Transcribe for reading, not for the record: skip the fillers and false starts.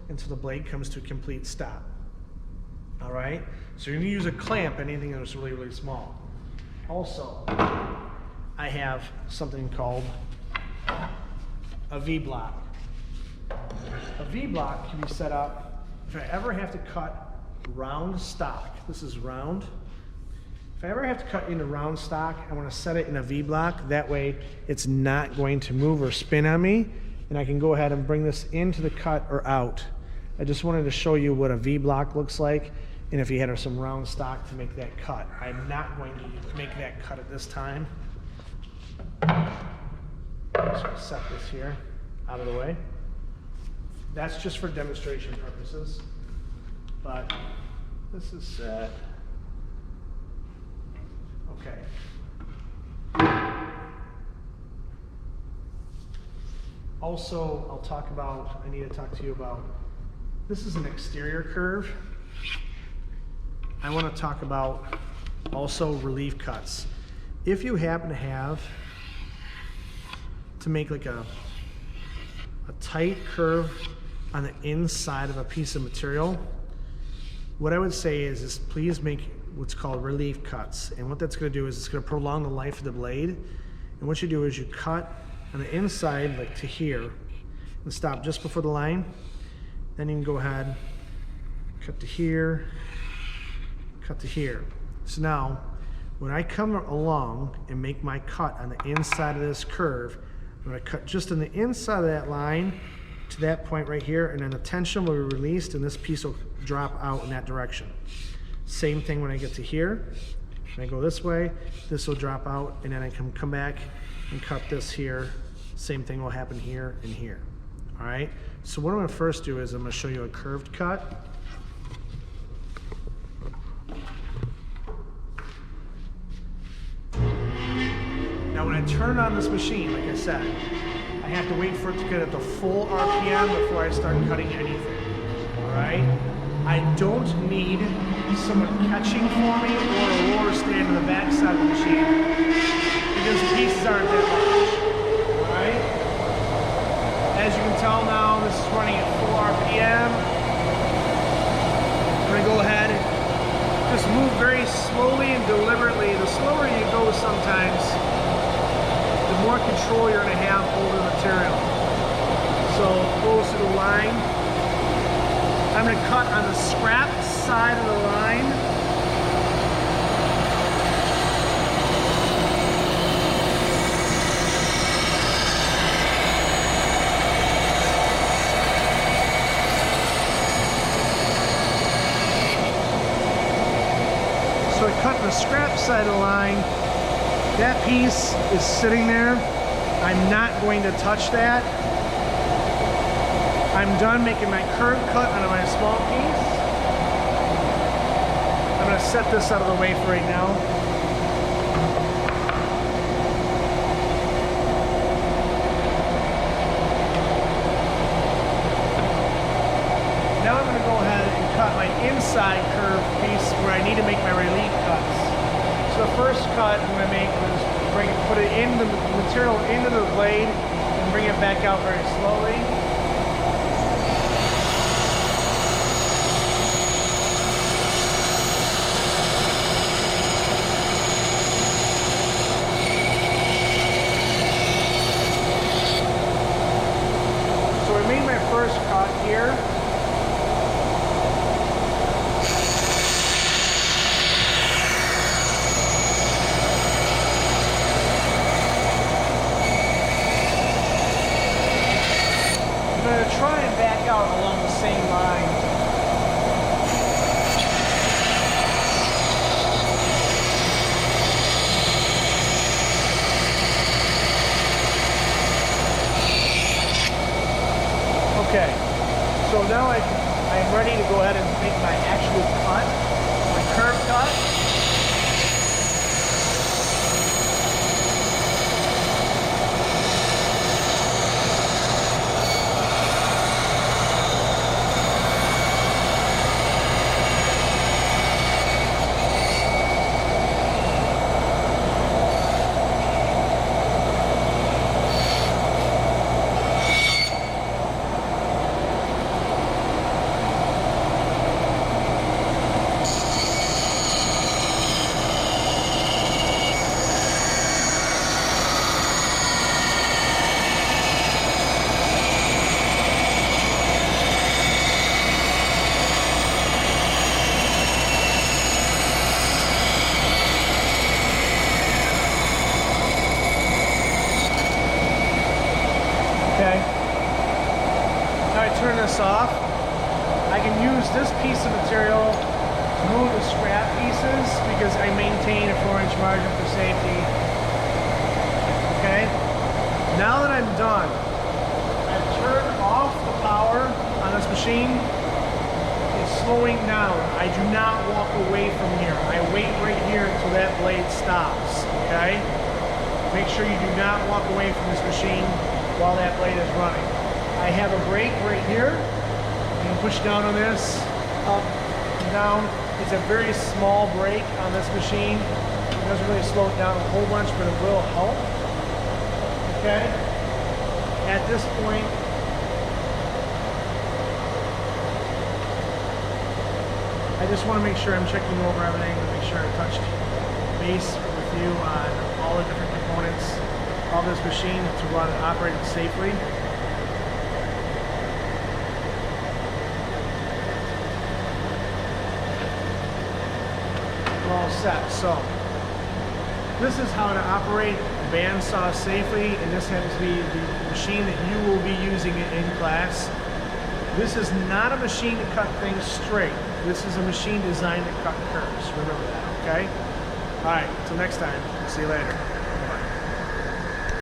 until the blade comes to a complete stop. All right, so you're going to use a clamp, anything that's really, really small. Also, I have something called a V-block. A V-block can be set up if I ever have to cut round stock. This is round. If I ever have to cut into round stock, I want to set it in a V-block. That way it's not going to move or spin on me, and I can go ahead and bring this into the cut or out. I just wanted to show you what a V-block looks like, and if you had some round stock to make that cut. I'm not going to make that cut at this time. So I'll set this here out of the way. That's just for demonstration purposes, but this is set. Okay. Also, I need to talk to you about, this is an exterior curve. I want to talk about also relief cuts. If you happen to have to make like a tight curve on the inside of a piece of material, what I would say is please make what's called relief cuts. And what that's going to do is it's going to prolong the life of the blade. And what you do is you cut on the inside like to here and stop just before the line. Then you can go ahead, cut to here, cut to here. So now when I come along and make my cut on the inside of this curve, I'm going to cut just on the inside of that line to that point right here, and then the tension will be released and this piece will drop out in that direction. Same thing when I get to here. When I go this way, this will drop out, and then I can come back and cut this here. Same thing will happen here and here. All right, so what I'm going to first do is I'm going to show you a curved cut. Now when I turn on this machine, like I said, I have to wait for it to get at the full RPM before I start cutting anything. All right, I don't need someone catching for me or a roller stand on the back side of the machine because the pieces aren't that much. All right, as you can tell now, this is running at full RPM. I'm going to go ahead and just move very slowly and deliberately. The slower you go sometimes, the more control you're going to have over the material. So close to the line. I'm going to cut on the scrap side of the line. So I cut the scrap side of the line. That piece is sitting there. I'm not going to touch that. I'm done making my curve cut on my small piece. I'm going to set this out of the way for right now. Now I'm going to go ahead and cut my inside curve piece where I need to make my relief cuts. So the first cut I'm going to make is put it in the material into the blade and bring it back out very slowly. So I made my first cut here. I'm going to try and back out along the same line. Okay, so now I'm ready to go ahead and make my actual cut, my curve cut. this off, I can use this piece of material to move the scrap pieces because I maintain a 4-inch margin for safety. Okay? Now that I'm done, I've turned off the power on this machine. It's slowing down. I do not walk away from here. I wait right here until that blade stops. Okay? Make sure you do not walk away from this machine while that blade is running. I have a brake right here. You can push down on this, up and down. It's a very small brake on this machine. It doesn't really slow it down a whole bunch, but it will help. Okay? At this point, I just want to make sure I'm checking over everything to make sure I touched base with you on all the different components of this machine to run and operate it safely. We're all set. So this is how to operate a bandsaw safely, and this happens to be the machine that you will be using in class. This is not a machine to cut things straight. This is a machine designed to cut curves. Remember that, okay? All right, until next time. See you later.